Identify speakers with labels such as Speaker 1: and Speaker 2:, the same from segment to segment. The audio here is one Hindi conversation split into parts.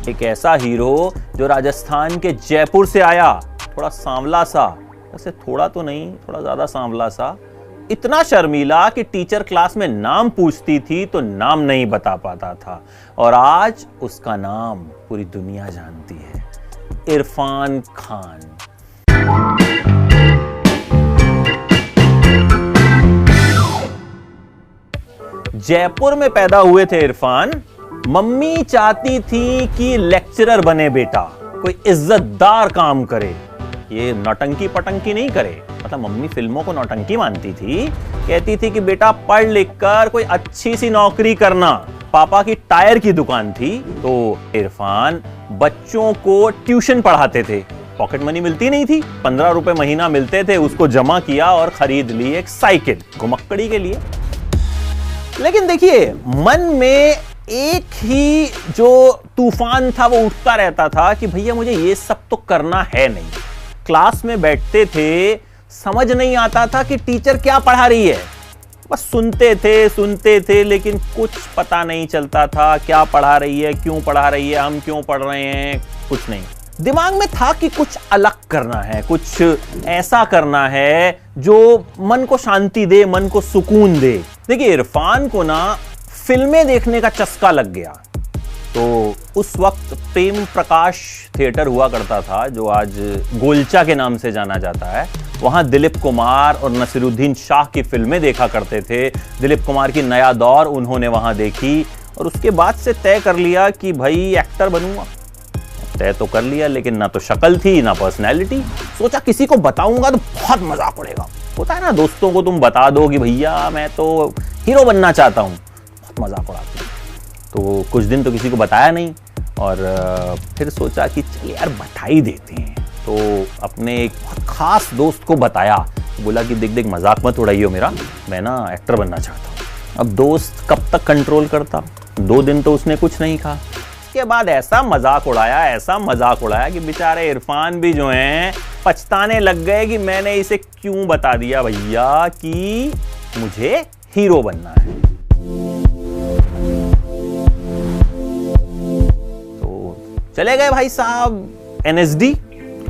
Speaker 1: एक ऐसा हीरो जो राजस्थान के जयपुर से आया, थोड़ा सांवला सा, वैसे थोड़ा तो नहीं, थोड़ा ज्यादा सांवला सा, इतना शर्मीला कि टीचर क्लास में नाम पूछती थी तो नाम नहीं बता पाता था, और आज उसका नाम पूरी दुनिया जानती है, इरफान खान। जयपुर में पैदा हुए थे इरफान। मम्मी चाहती थी कि लेक्चरर बने बेटा, कोई इज्जतदार काम करे, ये नौटंकी पटंकी नहीं करे। मतलब मम्मी फिल्मों को नौटंकी मानती थी, कहती थी कि बेटा पढ़ लिख कर कोई अच्छी सी नौकरी करना। पापा की टायर की दुकान थी, तो इरफान बच्चों को ट्यूशन पढ़ाते थे। पॉकेट मनी मिलती नहीं थी, 15 रुपए महीना मिलते थे, उसको जमा किया और खरीद ली एक साइकिल घुमक्कड़ी के लिए। लेकिन देखिए, मन में एक ही जो तूफान था वो उठता रहता था कि भैया मुझे ये सब तो करना है नहीं। क्लास में बैठते थे, समझ नहीं आता था कि टीचर क्या पढ़ा रही है, बस सुनते थे, लेकिन कुछ पता नहीं चलता था क्या पढ़ा रही है, क्यों पढ़ा रही है, हम क्यों पढ़ रहे हैं, कुछ नहीं। दिमाग में था कि कुछ अलग करना है, कुछ ऐसा करना है जो मन को शांति दे, मन को सुकून दे। देखिए, इरफान को ना फिल्में देखने का चस्का लग गया। तो उस वक्त प्रेम प्रकाश थिएटर हुआ करता था, जो आज गोलचा के नाम से जाना जाता है। वहां दिलीप कुमार और नसीरुद्दीन शाह की फिल्में देखा करते थे। दिलीप कुमार की नया दौर उन्होंने वहां देखी, और उसके बाद से तय कर लिया कि भाई एक्टर बनूंगा। तय तो कर लिया, लेकिन ना तो शक्ल थी ना पर्सनैलिटी। सोचा किसी को बताऊंगा तो बहुत मजाक उड़ेगा। होता है ना, दोस्तों को तुम बता दो कि भैया मैं तो हीरो बनना चाहता हूं, बहुत मजाक उड़ाते हैं। तो कुछ दिन तो किसी को बताया नहीं, और फिर सोचा कि चल यार बता ही देते हैं। तो अपने एक बहुत खास दोस्त को बताया, बोला कि देख मजाक मत उड़ाइयो मेरा, मैं ना एक्टर बनना चाहता हूँ। अब दोस्त कब तक कंट्रोल करता, 2 दिन तो उसने कुछ नहीं कहा। के बाद ऐसा मजाक उड़ाया कि बेचारे इरफान भी जो हैं पछताने लग गए कि मैंने इसे क्यों बता दिया भैया कि मुझे हीरो बनना है। तो चले गए भाई साहब NSD।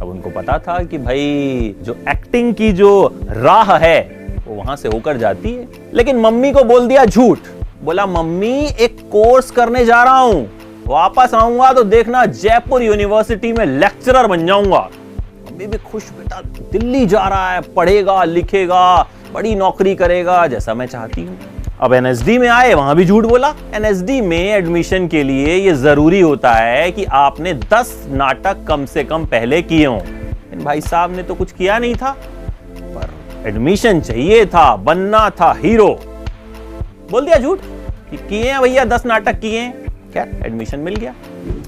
Speaker 1: अब उनको पता था कि भाई जो एक्टिंग की जो राह है वो वहां से होकर जाती है। लेकिन मम्मी को बोल दिया झूठ। बोला मम्मी एक कोर्स करने जा रहा हूं, वापस आऊंगा तो देखना जयपुर यूनिवर्सिटी में लेक्चरर बन जाऊंगा। मम्मी भी खुश, बेटा दिल्ली जा रहा है, पढ़ेगा लिखेगा, बड़ी नौकरी करेगा जैसा मैं चाहती हूँ। अब NSD में आए, वहां भी झूठ बोला। NSD में एडमिशन के लिए ये जरूरी होता है कि आपने 10 नाटक कम से कम पहले किए हों। इन भाई साहब ने तो कुछ किया नहीं था, पर एडमिशन चाहिए था, बनना था हीरो। बोल दिया झूठ कि किए हैं भैया, 10 नाटक किए हैं। क्या एडमिशन मिल गया।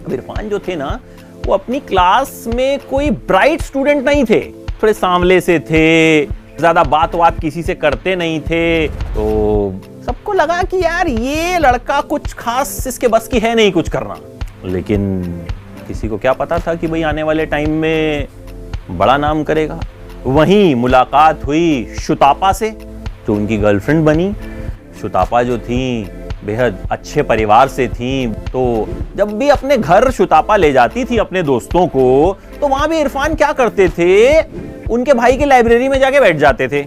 Speaker 1: अब इरफान जो थे ना, वो अपनी क्लास में कोई ब्राइट स्टूडेंट नहीं थे, थोड़े सांवले से थे, ज्यादा बात किसी से करते नहीं थे। तो सबको लगा कि यार ये लड़का कुछ खास इसके बस की है नहीं कुछ करना। लेकिन किसी को क्या पता था कि भाई आने वाले टाइम में बड़ा नाम करेगा। वहीं मुलाकात हुई शुतापा से, जो उनकी गर्लफ्रेंड बनी। शुतापा जो थी बेहद अच्छे परिवार से थी, तो जब भी अपने घर शुतापा ले जाती थी अपने दोस्तों को, तो वहां भी इरफान क्या करते थे, उनके भाई की लाइब्रेरी में जाके बैठ जाते थे।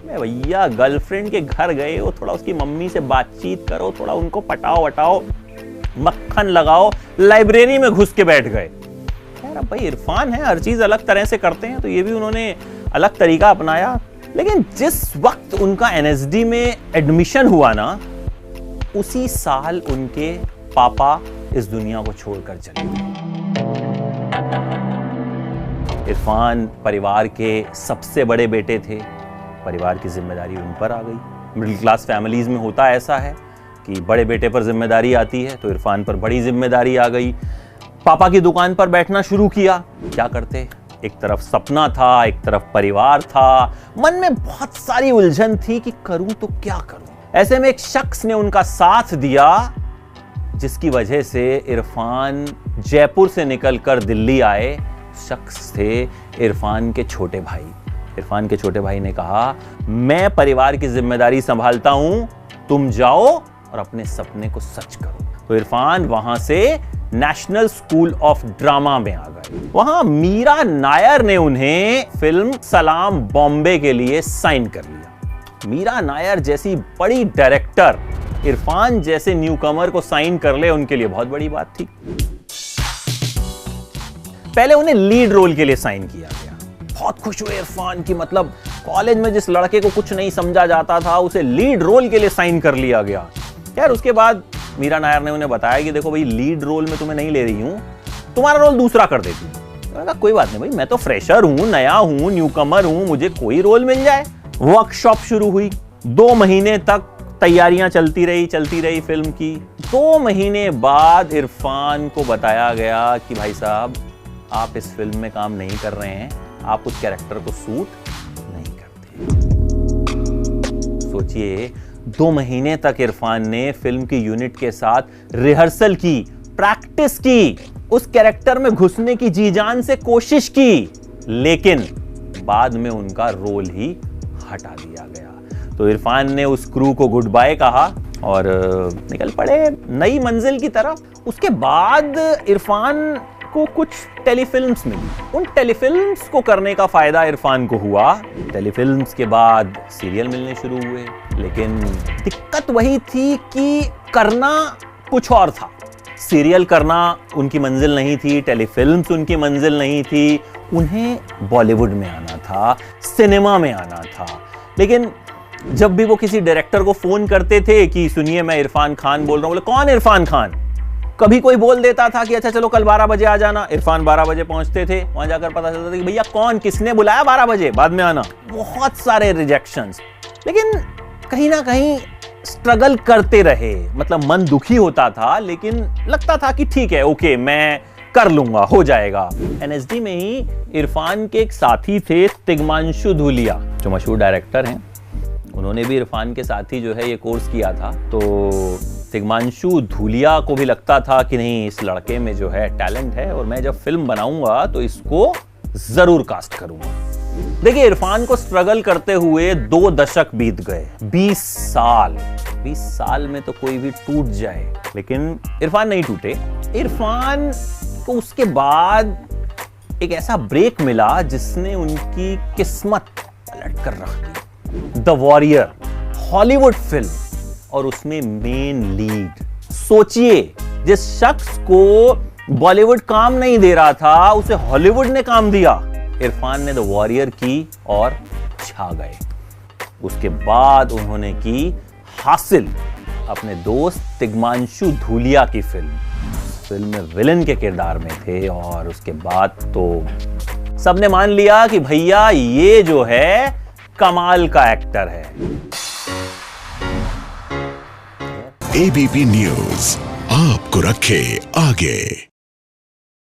Speaker 1: भैया गर्लफ्रेंड के घर गए हो, थोड़ा उसकी मम्मी से बातचीत करो, थोड़ा उनको पटाओ वटाओ, मक्खन लगाओ, लाइब्रेरी में घुस के बैठ गए। यार अब भाई इरफान है, हर चीज अलग तरह से करते हैं, तो ये भी उन्होंने अलग तरीका अपनाया। लेकिन जिस वक्त उनका NSD में एडमिशन हुआ ना, उसी साल उनके पापा इस दुनिया को छोड़कर चले गए। इरफान परिवार के सबसे बड़े बेटे थे, परिवार की जिम्मेदारी उन पर आ गई। मिडिल क्लास फैमिलीज में होता ऐसा है कि बड़े बेटे पर जिम्मेदारी आती है, तो इरफान पर बड़ी जिम्मेदारी आ गई। पापा की दुकान पर बैठना शुरू किया। क्या करते, एक तरफ सपना था, एक तरफ परिवार था, मन में बहुत सारी उलझन थी कि करूं तो क्या करूं। ऐसे में एक शख्स ने उनका साथ दिया, जिसकी वजह से इरफान जयपुर से निकलकर दिल्ली आए। शख्स थे इरफान के छोटे भाई। इरफान के छोटे भाई ने कहा, मैं परिवार की जिम्मेदारी संभालता हूं, तुम जाओ और अपने सपने को सच करो। तो इरफान वहां से नेशनल स्कूल ऑफ ड्रामा में आ गए। वहां मीरा नायर ने उन्हें फिल्म सलाम बॉम्बे के लिए साइन कर लिया। मीरा नायर जैसी बड़ी डायरेक्टर इरफान जैसे न्यूकमर को साइन कर ले, उनके लिए बहुत बड़ी बात थी। पहले उन्हें लीड रोल के लिए साइन किया गया। बहुत खुश हुए इरफान की, मतलब कॉलेज में जिस लड़के को कुछ नहीं समझा जाता था उसे लीड रोल के लिए साइन कर लिया गया। यार उसके बाद मीरा नायर ने उन्हें बताया कि देखो भाई, लीड रोल में तुम्हें नहीं ले रही हूं, तुम्हारा रोल दूसरा कर देती हूं। मैंने कहा कोई बात नहीं भाई, मैं तो फ्रेशर हूं, नया हूं, न्यूकमर हूं, मुझे कोई रोल मिल जाए। वर्कशॉप शुरू हुई। 2 महीने तक तैयारियां चलती रही फिल्म की। 2 महीने बाद इरफान को बताया गया कि भाई साहब, आप इस फिल्म में काम नहीं कर रहे हैं, आप उस कैरेक्टर को सूट नहीं करते। सोचिए, 2 महीने तक इरफान ने फिल्म की यूनिट के साथ रिहर्सल की, प्रैक्टिस की, उस कैरेक्टर में घुसने की जी जान से कोशिश की, लेकिन बाद में उनका रोल ही हटा दिया गया। तो इरफान ने उस क्रू को गुड बाय कहा और निकल पड़े नई मंजिल की तरफ। उसके बाद इरफान को कुछ टेलीफिल्म्स मिली। उन टेलीफिल्म्स को करने का फायदा इरफान को हुआ। टेलीफिल्म्स के बाद सीरियल मिलने शुरू हुए, लेकिन दिक्कत वही थी कि करना कुछ और था। सीरियल करना उनकी मंजिल नहीं थी, टेलीफिल्म्स उनकी मंजिल नहीं थी। उन्हें बॉलीवुड में आना था, सिनेमा में आना था। लेकिन जब भी वो किसी डायरेक्टर को फोन करते थे कि सुनिए मैं इरफान खान बोल रहा हूं, बोले कौन इरफान खान? कभी कोई बोल देता था कि अच्छा चलो कल 12 बजे आ जाना। इरफान 12 बजे पहुंचते थे, वहां जाकर पता चलता था कि भैया कौन, किसने बुलाया 12 बजे, बाद में आना। बहुत सारे रिजेक्शंस। लेकिन कहीं ना कहीं स्ट्रगल करते रहे, मतलब मन दुखी होता था, लेकिन लगता था कि ठीक है, ओके, मैं कर लूंगा, हो जाएगा। एनएसडी में ही इरफान के एक साथी थे, तिग्मांशु धूलिया, जो मशहूर डायरेक्टर हैं। उन्होंने भी इरफान के साथ ही जो है ये कोर्स किया था। तो तिग्मांशु धूलिया को भी लगता था कि नहीं, इस लड़के में जो है टैलेंट है और मैं जब फिल्म बनाऊंगा तो इसको जरूर कास्ट करूंगा। देखिए, इरफान को स्ट्रगल करते हुए 2 दशक बीत गए, 20 साल। 20 साल में तो कोई भी टूट जाए, लेकिन इरफान नहीं टूटे। इरफान को उसके बाद एक ऐसा ब्रेक मिला जिसने उनकी किस्मत पलट कर रख दी। द वॉरियर, हॉलीवुड फिल्म, और उसमें मेन लीड। सोचिए, जिस शख्स को बॉलीवुड काम नहीं दे रहा था, उसे हॉलीवुड ने काम दिया। इरफान ने द वॉरियर की और छा गए। उसके बाद उन्होंने की हासिल, अपने दोस्त तिग्मांशु धूलिया की फिल्म में विलन के किरदार में थे। और उसके बाद तो सबने मान लिया कि भैया ये जो है कमाल का एक्टर है।
Speaker 2: एबीपी न्यूज आपको रखे आगे।